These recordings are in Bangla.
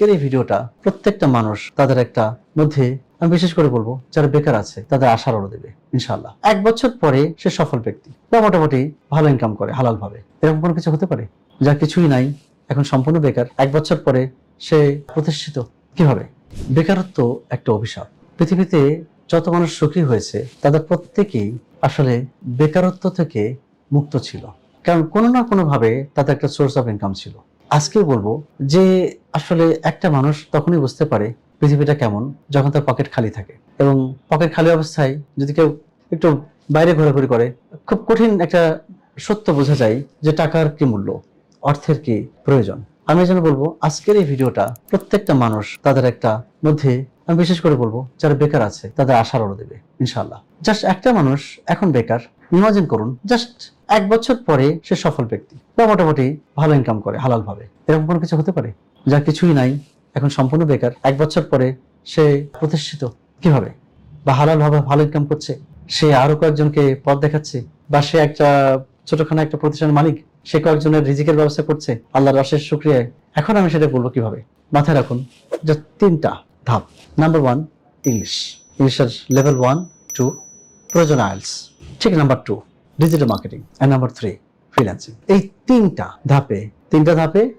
আজকের এই ভিডিওটা প্রত্যেকটা মানুষ তাদের একটা মধ্যে, আমি বিশেষ করে বলবো যারা বেকার আছে তাদের আশার আলো দেবে ইনশাআল্লাহ। 1 বছর পরে সে সফল ব্যক্তি বা মোটামুটি ভালো ইনকাম করে হালাল ভাবে, এরকম কোনো কিছু হতে পারে? যার কিছুই নাই, এখন সম্পূর্ণ বেকার, 1 বছর পরে সে প্রতিষ্ঠিত কিভাবে? বেকারত্ব একটা অভিশাপ। পৃথিবীতে যত মানুষ সুখী হয়েছে তাদের প্রত্যেকেই আসলে বেকারত্ব থেকে মুক্ত ছিল, কারণ কোনো না কোনো ভাবে তাদের একটা সোর্স অফ ইনকাম ছিল। আজকে বলবো যে আসলে একটা মানুষ তখনই বুঝতে পারে পৃথিবীটা কেমন যখন তার পকেট খালি থাকে, এবং পকেট খালি অবস্থায় যদি কেউ একটু বাইরে ঘোরাঘুরি করে, খুব কঠিন একটা সত্য বোঝা যায় যে টাকার কি মূল্য, অর্থের কি প্রয়োজন। আমি যেন বলবো আজকের এই ভিডিওটা প্রত্যেকটা মানুষ তাদের একটা মধ্যে, আমি বিশেষ করে বলবো যারা বেকার আছে তাদের আশার আলো দেবে ইনশাআল্লাহ। জাস্ট একটা মানুষ এখন বেকার, ইমাজিন করুন জাস্ট 1 বছর পরে সে সফল ব্যক্তি বা মোটামুটি ভালো ইনকাম করে হালাল ভাবে, এরকম কোনো কিছু হতে পারে? যার কিছুই নাই, এখন সম্পূর্ণ বেকার, 1 বছর পরে সে প্রতিষ্ঠিত কিভাবে বা হালাল ভাবে ভালো ইনকাম করছে, সে আরো কয়েকজনকে পথ দেখাচ্ছে, বা সে একটা ছোটখাটো একটা প্রতিষ্ঠানের মালিক, সে কয়েকজনের রিজিকের ব্যবস্থা করছে আল্লাহর অশেষ শুকরিয়ায়। এখন আমি সেটা বলবো কিভাবে। মাথায় রাখুন যে 3টা ধাপ। নাম্বার 1 ইংলিশের লেভেল 1 2 প্রয়োজন আইএলটিএস, ঠিক। Number 2 digital marketing, and number 3 freelancing. এই 3টা ধাপে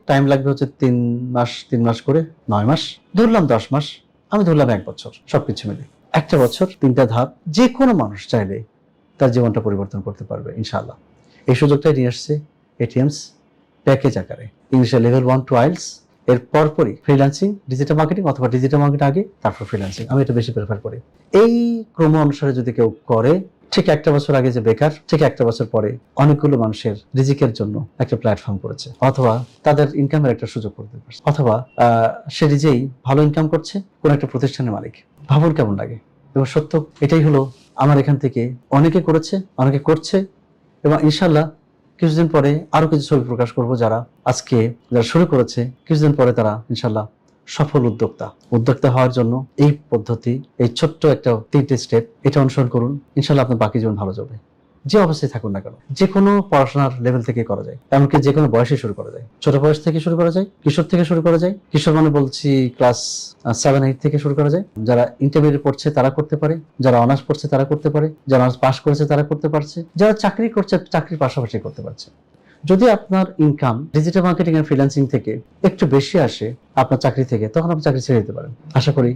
টাইম লাগবে হচ্ছে 3 মাস করে 9 মাস, ধরলাম 10 মাস, আমি ধরলাম 1 বছর, সবকিছু মিলে 1টা বছর, 3টা ধাপ। যে কোনো মানুষ চাইলে তার জীবনটা পরিবর্তন করতে পারবে ইনশাআল্লাহ। এই সুযোগটাই নিয়ে আসছে এটিএমস প্যাকেজ আকারে। ইংলিশের লেভেল 1 টু আইএলটিএস, এর পরপরই ফ্রিল্যান্সিং, ডিজিটাল মার্কেটিং, অথবা ডিজিটাল মার্কেটিং আগে তারপর ফ্রিল্যান্সিং। আমি এটা বেশি প্রেফার করি। এই ক্রম অনুসারে যদি কেউ করে, ঠিক 1টা বছর আগে যে বেকার, ঠিক 1টা বছর পরে অনেকগুলো মানুষের রিজিকের জন্য একটা প্ল্যাটফর্ম করেছে, অথবা তাদের ইনকামের একটা সুযোগ করতে পারছে, অথবা সে নিজেই ভালো ইনকাম করছে, কোন একটা প্রতিষ্ঠানের মালিক। ভাবুন কেমন লাগে। এবং সত্য এটাই হলো, আমার এখান থেকে অনেকে করেছে, অনেকে করছে, এবং ইনশাআল্লাহ কিছুদিন পরে আরো কিছু ছবি প্রকাশ করব যারা শুরু করেছে, কিছুদিন পরে তারা ইনশাআল্লাহ সফল উদ্যোক্তা হওয়ার জন্য এই পদ্ধতি, এই ছোট্ট একটা 3টে স্টেপ, এটা অনুসরণ করুন। ইনশাআল্লাহ আপনার বাকি জীবন ভালো যাবে। যে অবস্থায় থাকুন না কেন, যে কোনো পড়াশোনার লেভেল থেকে করা যায়, এমনকি যে কোনো বয়সে শুরু করা যায়। ছোট বয়স থেকে শুরু করা যায়, কিশোর থেকে শুরু করা যায়। কিশোর মানে বলছি ক্লাস 7-8 থেকে শুরু করা যায়। যারা ইন্টারমিডিয়েট পড়ছে তারা করতে পারে, যারা অনার্স পড়ছে তারা করতে পারে, যারা অনার্স পাস করেছে তারা করতে পারছে, যারা চাকরি করছে চাকরির পাশাপাশি করতে পারছে। যদি আপনার income digital marketing and freelancing থেকে একটু বেশি আসে আপনার চাকরি থেকে, তখন আপনি চাকরি ছেড়ে দিতে পারেন। আশা করি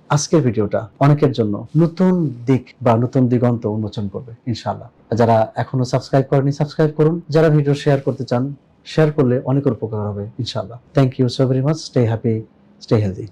আজকের ভিডিওটা অনেকের জন্য নতুন দিক বা নতুন দিগন্ত উন্মোচন করবে ইনশাআল্লাহ। যারা এখনো সাবস্ক্রাইব করেনি, সাবস্ক্রাইব করুন। যারা ভিডিও শেয়ার করতে চান, শেয়ার করলে অনেকের উপকার হবে ইনশাআল্লাহ। Thank you so very much. Stay happy, stay healthy.